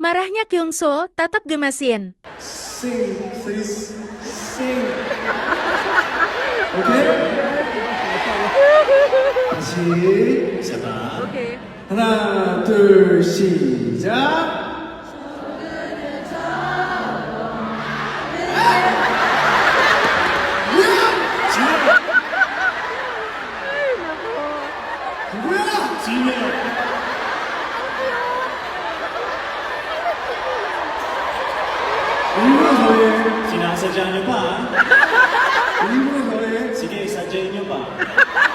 Marahnya Kyungso tetap gemasin. Sing, please. Sing. 오케이? 다시 시작. Oke. 하나, 둘, 시작. 누구야? 지면 일부러 더해. 지나서 자녀봐 일부러 더해. 지게 사제녀봐